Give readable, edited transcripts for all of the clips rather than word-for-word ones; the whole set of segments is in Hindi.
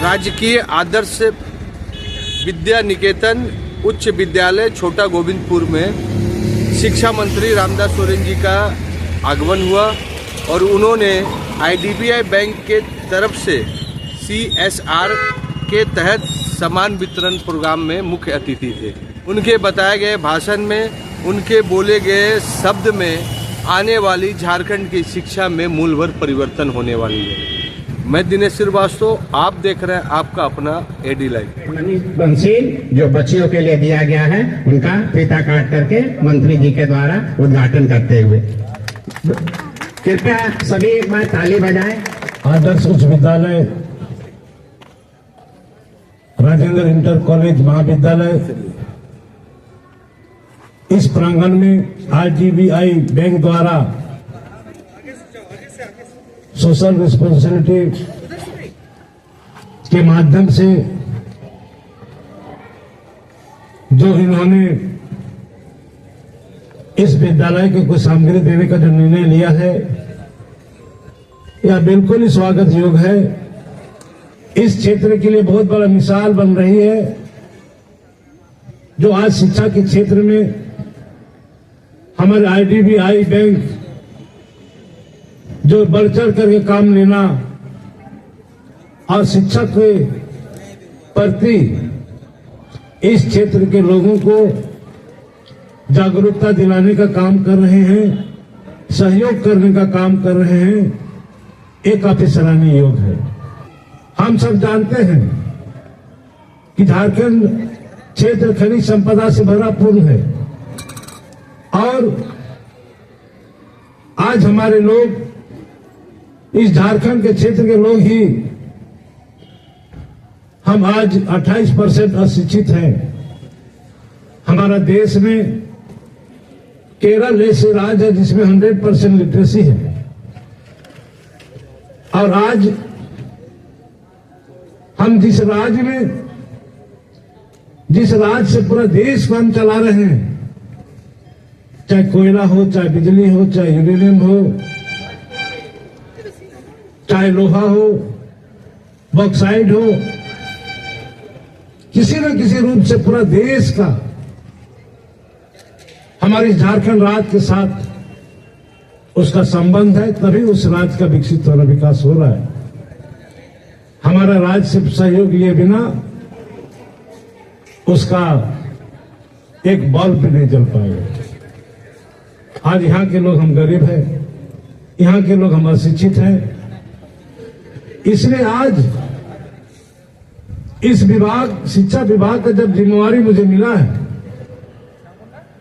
राजकीय आदर्श विद्या निकेतन उच्च विद्यालय छोटा गोविंदपुर में शिक्षा मंत्री रामदास सोरेन जी का आगमन हुआ और उन्होंने आईडीबीआई बैंक के तरफ से CSR के तहत सामान वितरण प्रोग्राम में मुख्य अतिथि थे। उनके बताए गए भाषण में उनके बोले गए शब्द में आने वाली झारखंड की शिक्षा में मूलभूत परिवर्तन होने वाली है। मैं दिनेश श्रीवास्तव, आप देख रहे हैं आपका अपना AD लाइव। बंसील जो बच्चियों के लिए दिया गया है उनका फीता काट करके मंत्री जी के द्वारा उद्घाटन करते हुए कृपया सभी एक बार ताली बजाएं। आदर्श उच्च विद्यालय राजेंद्र इंटर कॉलेज महाविद्यालय इस प्रांगण में आईडीबीआई बैंक द्वारा सोशल रिस्पॉन्सिबिलिटी के माध्यम से जो इन्होंने इस विद्यालय को कुछ सामग्री देने का जो निर्णय लिया है यह बिल्कुल ही स्वागत योग्य है। इस क्षेत्र के लिए बहुत बड़ा मिसाल बन रही है। जो आज शिक्षा के क्षेत्र में हमारे आईडीबीआई बैंक जो बढ़ चढ़ करके काम लेना और शिक्षा के प्रति इस क्षेत्र के लोगों को जागरूकता दिलाने का काम कर रहे हैं, सहयोग करने का काम कर रहे हैं, एक काफी सराहनीय योग है। हम सब जानते हैं कि झारखंड क्षेत्र खनिज संपदा से भरपूर है और आज हमारे लोग इस झारखंड के क्षेत्र के लोग ही हम आज 28% अशिक्षित हैं। हमारा देश में केरल ऐसे राज्य है जिसमें 100% लिटरेसी है और आज हम जिस राज्य से पूरा देश को हम चला रहे हैं, चाहे कोयला हो, चाहे बिजली हो, चाहे यूरेनियम हो, चाहे लोहा हो, बॉक्साइड हो, किसी न किसी रूप से पूरा देश का हमारे झारखंड राज्य के साथ उसका संबंध है, तभी उस राज्य का विकसित होना, विकास हो रहा है। हमारा राज्य से सहयोग लिए बिना उसका एक बल्ब नहीं जल पाएगा। आज यहाँ के लोग हम गरीब हैं, यहाँ के लोग हम अशिक्षित हैं, इसलिए आज इस शिक्षा विभाग का जब जिम्मेवारी मुझे मिला है,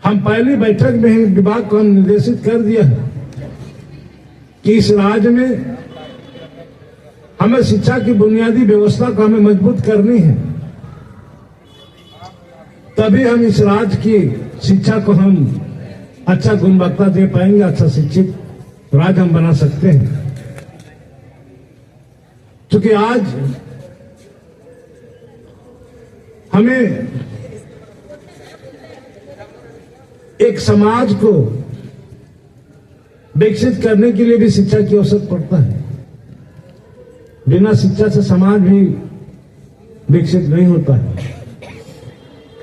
हम पहली बैठक में ही विभाग को हम निर्देशित कर दिया है कि इस राज्य में हमें शिक्षा की बुनियादी व्यवस्था को हमें मजबूत करनी है, तभी हम इस राज्य की शिक्षा को हम अच्छा गुणवत्ता दे पाएंगे, अच्छा शिक्षित राज्य हम बना सकते हैं। क्योंकि आज हमें एक समाज को विकसित करने के लिए भी शिक्षा की आवश्यकता पड़ता है। बिना शिक्षा से समाज भी विकसित नहीं होता है।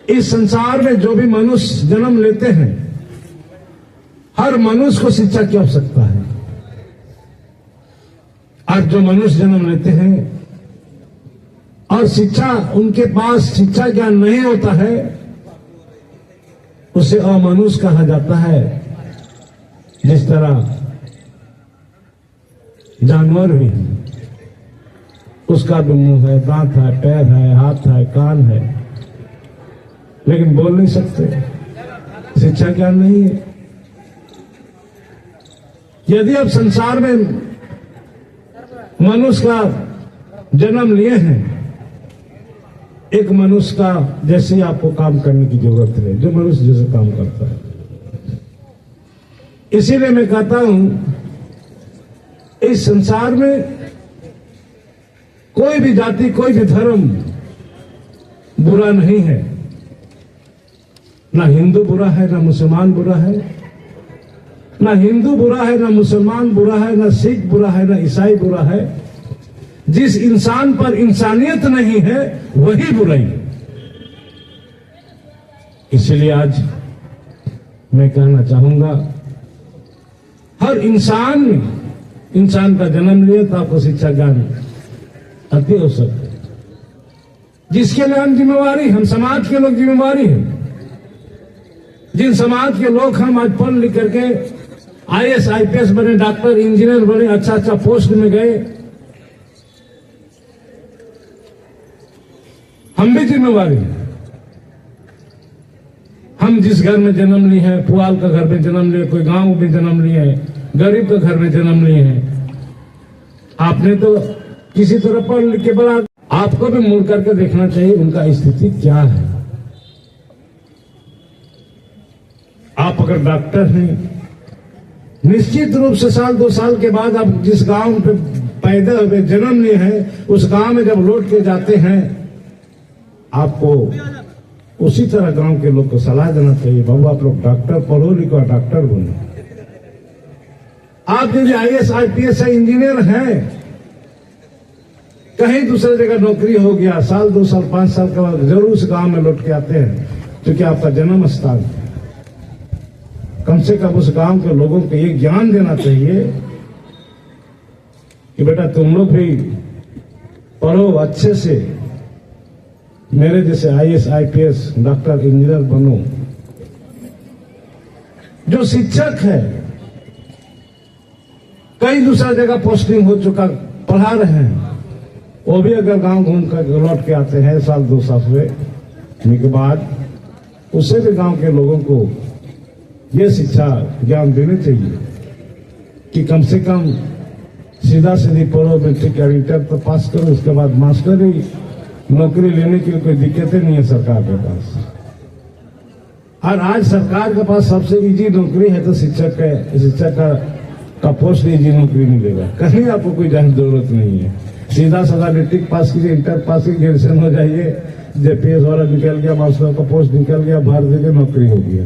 इस संसार में जो भी मनुष्य जन्म लेते हैं, हर मनुष्य को शिक्षा की आवश्यकता है। आज जो मनुष्य जन्म लेते हैं और शिक्षा उनके पास शिक्षा ज्ञान नहीं होता है, उसे अमनुष्य कहा जाता है। जिस तरह जानवर भी है, उसका भी मुंह है, दांत है, पैर है, हाथ है, कान है, लेकिन बोल नहीं सकते, शिक्षा ज्ञान नहीं है। यदि आप संसार में मनुष्य का जन्म लिए हैं, एक मनुष्य का जैसे आपको काम करने की जरूरत है, जो मनुष्य जैसे काम करता है। इसीलिए मैं कहता हूं, इस संसार में कोई भी जाति, कोई भी धर्म बुरा नहीं है। ना हिंदू बुरा है, ना मुसलमान बुरा है, ना हिंदू बुरा है, ना मुसलमान बुरा है, ना सिख बुरा है, ना ईसाई बुरा है। जिस इंसान पर इंसानियत नहीं है वही बुराई है। इसलिए आज मैं कहना चाहूंगा, हर इंसान का जन्म लिए तो आपको शिक्षा ज्ञान अति अवसर है, जिसके लिए हम जिम्मेवारी, हम समाज के लोग जिम्मेवारी हैं। जिन समाज के लोग हम आज पढ़ लिख करके IAS IPS बने, डॉक्टर इंजीनियर बने, अच्छा पोस्ट में गए, हम भी जिम्मेवारी हैं। हम जिस घर में जन्म लिए हैं, पुआल का घर में जन्म लिए, कोई गांव में जन्म लिए हैं, गरीब का घर में जन्म लिए हैं, आपने तो किसी तरह पढ़ लिख के बड़ा, आपको भी मुड़ करके देखना चाहिए उनका स्थिति क्या है। आप अगर डॉक्टर हैं, निश्चित रूप से साल 2 साल के बाद आप जिस गांव पे पैदा हुए, जन्म लिए हैं, उस गांव में जब लौट के जाते हैं, आपको उसी तरह गांव के लोग को सलाह देना चाहिए, बाबू आप लोग डॉक्टर पढ़ो लिखो, डॉक्टर बनो। आप यदि IAS IPS है, इंजीनियर हैं, कहीं दूसरी जगह नौकरी हो गया, साल 2 साल 5 साल के बाद जरूर उस गांव में लौट के आते हैं, क्योंकि आपका जन्म स्थान है। कम से कम उस गांव के लोगों को ये ज्ञान देना चाहिए कि बेटा तुम लोग भी पढ़ो अच्छे से, मेरे जैसे IAS IPS डॉक्टर इंजीनियर बनो। जो शिक्षक है, कई दूसरा जगह पोस्टिंग हो चुका, पढ़ा रहे हैं, वो भी अगर गांव घूम कर लौट के आते हैं साल 2 साल हुए के बाद, उससे भी गांव के लोगों को ये शिक्षा ज्ञान देने चाहिए कि कम से कम सीधा सीधी पढ़ो, मैट्रिक या इंटर तो पास करो, उसके बाद मास्टर ही नौकरी लेने की कोई दिक्कतें नहीं है सरकार के पास। और आज सरकार के पास सबसे इजी नौकरी है तो शिक्षक का पोस्ट इजी नौकरी मिलेगा, कहीं आपको कोई जाने की जरूरत नहीं है। सीधा साधा मैट्रिक पास कीजिए, इंटर पास कीजिए, ग्रेजुएशन हो जाइए, JPS वाला निकल गया, मास्टर का पोस्ट निकल गया, बाहर जगह नौकरी हो गया।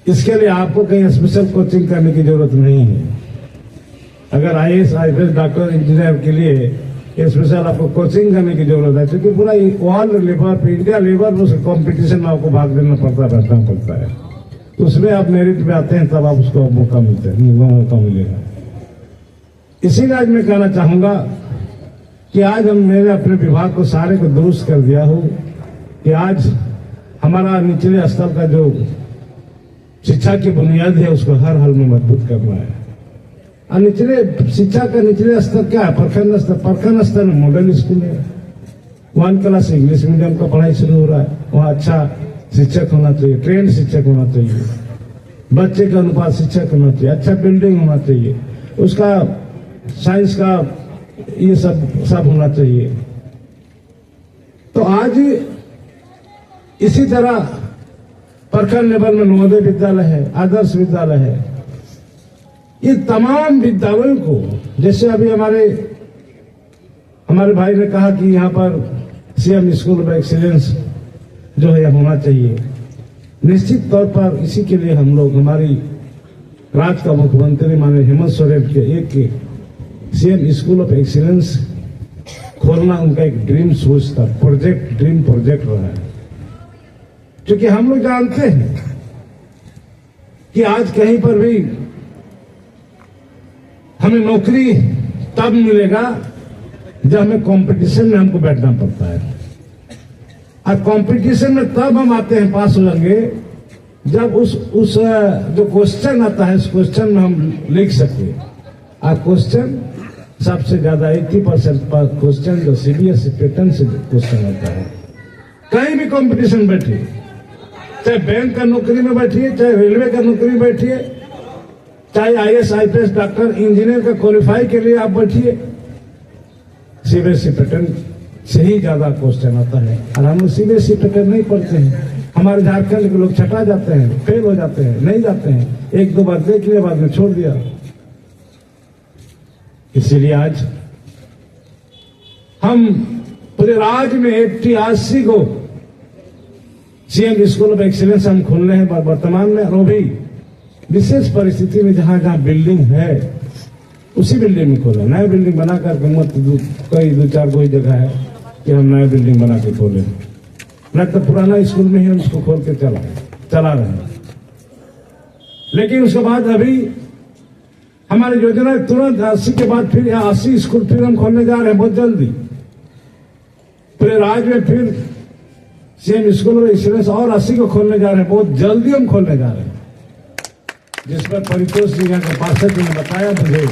इसके लिए आपको कहीं स्पेशल कोचिंग करने की जरूरत नहीं है। अगर IAS IPS डॉक्टर इंजीनियर के लिए स्पेशल आपको कोचिंग करने की जरूरत है, क्योंकि पूरा वर्ल्ड लेवल, इंडिया लेवल में कॉम्पिटिशन में आपको भाग लेना पड़ता है, बैठना पड़ता है। उसमें आप मेरिट में आते हैं, तब आप उसको मौका मिलेगा। इसीलिए आज मैं कहना चाहूंगा कि आज मैंने अपने विभाग को सारे को दुरुस्त कर दिया हूं कि आज हमारा निचले स्तर का जो शिक्षा की बुनियाद है उसको हर हाल में मजबूत करना है। और निचले शिक्षा का निचले स्तर क्या है? प्रखंड स्तर में मॉडल स्कूल है, 1 क्लास इंग्लिश मीडियम का पढ़ाई शुरू हो रहा है, वहाँ अच्छा शिक्षक होना चाहिए, ट्रेंड शिक्षक होना चाहिए, बच्चे के अनुपात शिक्षक होना चाहिए, अच्छा बिल्डिंग होना चाहिए, उसका साइंस का ये सब होना चाहिए। तो आज इसी तरह प्रखंड लेवल में नवोदय विद्यालय है, आदर्श विद्यालय है, ये तमाम विद्यालयों को, जैसे अभी हमारे भाई ने कहा कि यहाँ पर CM स्कूल ऑफ एक्सीलेंस जो है होना चाहिए। निश्चित तौर पर इसी के लिए हम लोग, हमारी राज्य का मुख्यमंत्री माननीय हेमंत सोरेन के एक CM स्कूल ऑफ एक्सीलेंस खोलना उनका एक ड्रीम सोच था, ड्रीम प्रोजेक्ट रहा है। क्योंकि हम लोग जानते हैं कि आज कहीं पर भी हमें नौकरी तब मिलेगा जब हमें कंपटीशन में हमको बैठना पड़ता है। और कंपटीशन में तब हम आते हैं, पास हो जाएंगे, जब उस जो क्वेश्चन आता है उस क्वेश्चन में हम लिख सके। और क्वेश्चन सबसे ज्यादा 80% क्वेश्चन जो CBSE पैटर्न से क्वेश्चन आता है। कहीं भी कंपटीशन बैठिए, चाहे बैंक का नौकरी में बैठिए, चाहे रेलवे का नौकरी में बैठिए, चाहे IAS IPS डॉक्टर इंजीनियर का क्वालिफाई के लिए आप बैठिए, CBSE पैटर्न से ही ज्यादा क्वेश्चन आता है। और हम CBSE पैटर्न नहीं पढ़ते हैं, हमारे झारखंड के लोग छटा जाते हैं, फेल हो जाते हैं, नहीं जाते हैं, 1-2 बार देख लिया, बाद में छोड़ दिया। इसीलिए आज हम पूरे राज्य में 80 को CM स्कूल ऑफ एक्सीलेंस हम खोलने हैं वर्तमान में। और भी विशेष परिस्थिति में जहां बिल्डिंग है उसी बिल्डिंग में खोले, नया बिल्डिंग बना करके मत कई 2-4 कोई जगह है कि हम नया बिल्डिंग बना के खोले, न तो पुराना स्कूल में ही हम उसको खोल के चला रहे हैं। लेकिन उसके बाद अभी हमारी योजना तुरंत 80 के बाद फिर 80 स्कूल फिर हम खोलने जा रहे हैं बहुत जल्दी। पूरे राज्य में फिर सेम स्कूल और एक्सीलेंस और 80 को खोलने जा रहे हैं, बहुत जल्दी हम खोलने जा रहे हैं, जिसपर परितोष जी यहाँ के पार्षद जी ने बताया मुझे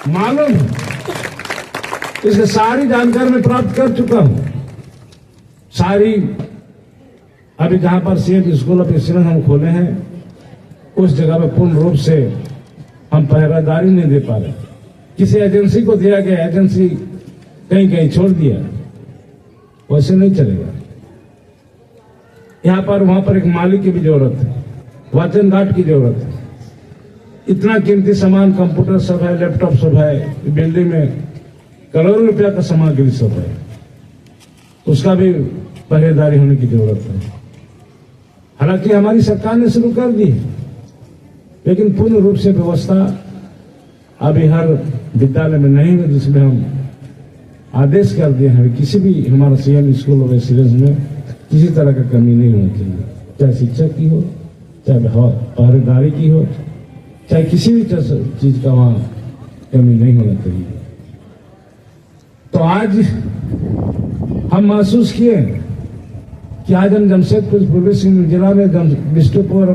मालूम है, इसकी सारी जानकारी मैं प्राप्त कर चुका हूं। सारी अभी जहां पर सीएम स्कूल ऑफ एक्सीलेंस हम खोले हैं उस जगह में पूर्ण रूप से हम पहरेदारी नहीं दे पा रहे, किसी एजेंसी को दिया गया, एजेंसी कहीं कहीं छोड़ दिया, वैसे नहीं चलेगा। यहां पर वहां पर एक माली की भी जरूरत है, वचन गार्ड की जरूरत है। इतना कीमती सामान, कंप्यूटर सब है, लैपटॉप सब है, बिल्डिंग में करोड़ों रुपया का सामग्री सब है, उसका भी पहरेदारी होने की जरूरत है। हालांकि हमारी सरकार ने शुरू कर दी है, लेकिन पूर्ण रूप से व्यवस्था अभी हर विद्यालय में नहीं है, जिसमें हम आदेश कर दिए हैं किसी भी हमारा सीएम स्कूल ऑफ एक्सीलेंस में किसी तरह का कमी नहीं होनी चाहिए, चाहे शिक्षक की हो, चाहे पहरेदारी की हो, चाहे किसी भी चीज का वहां कमी नहीं होना चाहिए। तो आज हम महसूस किए कि आज हम जमशेदपुर पूर्वी सिंहभूम जिला में बिष्टुपुर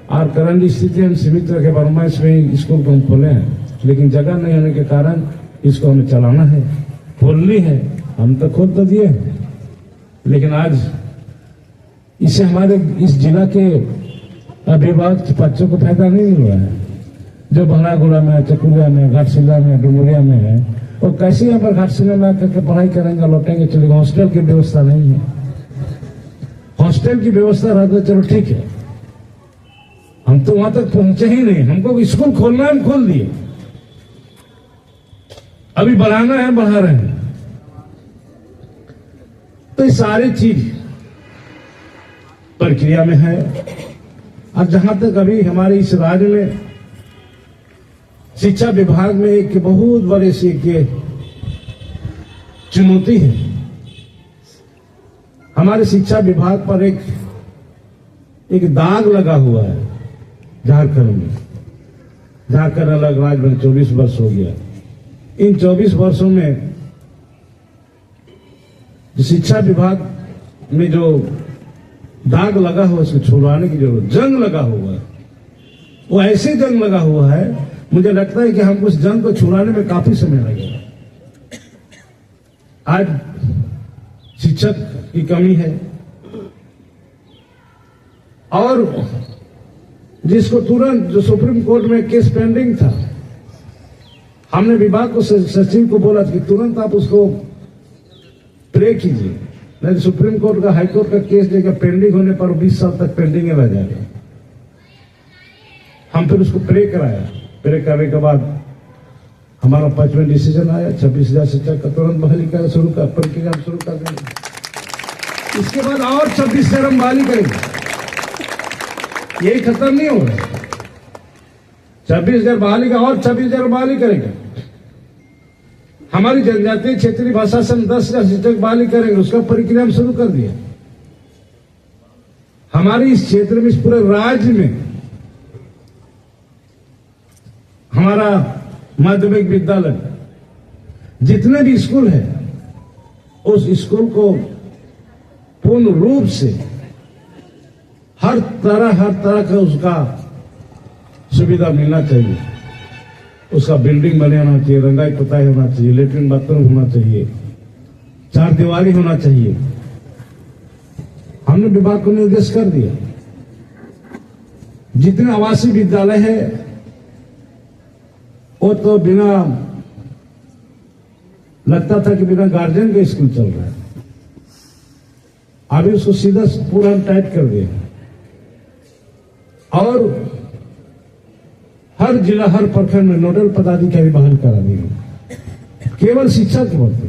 और करंडी स्थिति हम सीमित रखे बरमाइश में स्कूल को हम खोले हैं, लेकिन जगह नहीं होने के कारण इसको हमें चलाना है, खोलनी है। हम तो खोल तो दिए, लेकिन आज इससे हमारे इस जिला के अभिभावक बच्चों को फायदा नहीं मिल रहा है, जो भंगड़ागुड़ा में, चकुरिया में, घाटशिला में, डुमरिया में है, और कैसे यहाँ पर घाटशिला में आकर के पढ़ाई करेंगे, लौटेंगे, चलेंगे। हॉस्टल की व्यवस्था नहीं है, हॉस्टल की व्यवस्था रहता चलो ठीक है, हम तो वहां तक पहुंचे ही नहीं। हमको स्कूल खोलना है, हम खोल दिए, अभी बढ़ाना है, बढ़ा रहे हैं। तो ये सारी चीज प्रक्रिया में है। और जहां तक अभी हमारे इस राज्य में शिक्षा विभाग में एक बहुत बड़ी सी चुनौती है, हमारे शिक्षा विभाग पर एक दाग लगा हुआ है झारखंड में। झारखंड अलग राज्य में 24 वर्ष हो गया। इन 24 वर्षों में शिक्षा विभाग में जो दाग लगा हुआ उसको छुड़वाने की जरूरत, जंग लगा हुआ है, वो ऐसे जंग लगा हुआ है, मुझे लगता है कि हमको उस जंग को छुड़ाने में काफी समय लगेगा। आज शिक्षक की कमी है, और जिसको तुरंत, जो सुप्रीम कोर्ट में केस पेंडिंग था, हमने विभाग को, सचिव को बोला कि तुरंत आप उसको प्रे कीजिए, नहीं सुप्रीम कोर्ट का, हाई कोर्ट का केस देगा, पेंडिंग होने पर 20 साल तक पेंडिंग रह जाएगा। हम फिर उसको प्रे कराया, प्रे करने के बाद हमारा 5वां डिसीजन आया, 26,000 शिक्षक का तुरंत बहाली कर शुरू कर, प्रक्रिया शुरू कर देंगे। इसके बाद और 26,000 हम बहाली करेंगे, यही खत्म नहीं हो रहा। 26,000 बहाली का और 26,000 बहाली करेंगे। हमारी जनजातीय क्षेत्रीय भाषा से 10,000 शिक्षक बहाली करेंगे, उसका प्रक्रिया हम शुरू कर दिया। हमारे इस क्षेत्र में, इस पूरे राज्य में हमारा माध्यमिक विद्यालय जितने भी स्कूल है, उस स्कूल को पूर्ण रूप से हर तरह का उसका सुविधा मिलना चाहिए। उसका बिल्डिंग बने होना चाहिए, रंगाई पुताई होना चाहिए, लेटरिन बाथरूम होना चाहिए, 4 दीवारी होना चाहिए। हमने विभाग को निर्देश कर दिया। जितने आवासीय विद्यालय है वो तो बिना, लगता था कि बिना गार्जियन के स्कूल चल रहा है, अभी उसको सीधा पूरा टाइट कर दिया। और हर जिला, हर प्रखंड में नोडल पदाधिकारी बहाल करा दिए। केवल शिक्षा के बोलते,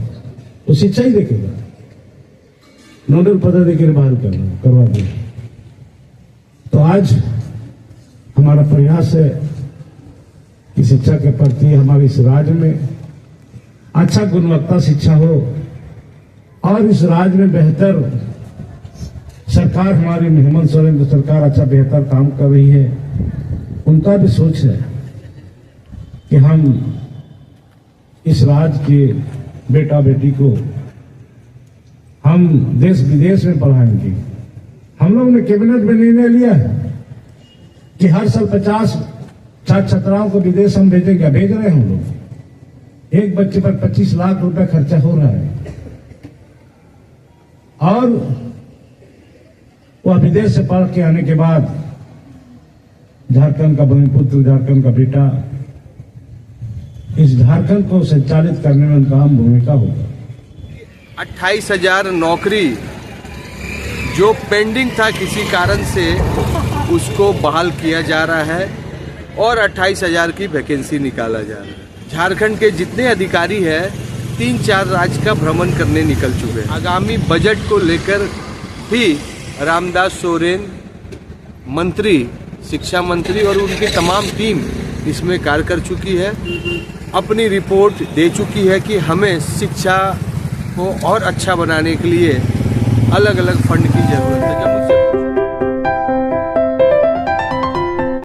वो शिक्षा ही देखेगा, नोडल पदाधिकारी बहाल करवा दिए। तो आज हमारा प्रयास है कि शिक्षा के प्रति हमारे इस राज्य में अच्छा गुणवत्ता शिक्षा हो और इस राज्य में बेहतर सरकार, हमारी हेमंत सोरेन की सरकार अच्छा बेहतर काम कर रही है। उनका भी सोच है कि हम इस राज्य के बेटा बेटी को हम देश विदेश में पढ़ाएंगे। हम लोगों ने कैबिनेट में निर्णय लिया है कि हर साल 50 छात्र छात्राओं को विदेश हम भेजेंगे, भेज रहे हैं हम लोग। एक बच्चे पर 25 लाख रुपए खर्चा हो रहा है और वह विदेश से पढ़ के आने के बाद झारखंड का भूमिपुत्र, झारखंड का बेटा, इस झारखंड को संचालित करने में उनका अहम भूमिका होगा। 28,000 नौकरी जो पेंडिंग था किसी कारण से उसको बहाल किया जा रहा है और 28,000 की वैकेंसी निकाला जा रहा है। झारखंड के जितने अधिकारी हैं 3-4 राज्य का भ्रमण करने निकल चुके हैं। आगामी बजट को लेकर भी रामदास सोरेन मंत्री, शिक्षा मंत्री और उनकी तमाम टीम इसमें कार्य कर चुकी है, अपनी रिपोर्ट दे चुकी है कि हमें शिक्षा को और अच्छा बनाने के लिए अलग अलग फंड की जरूरत है। जब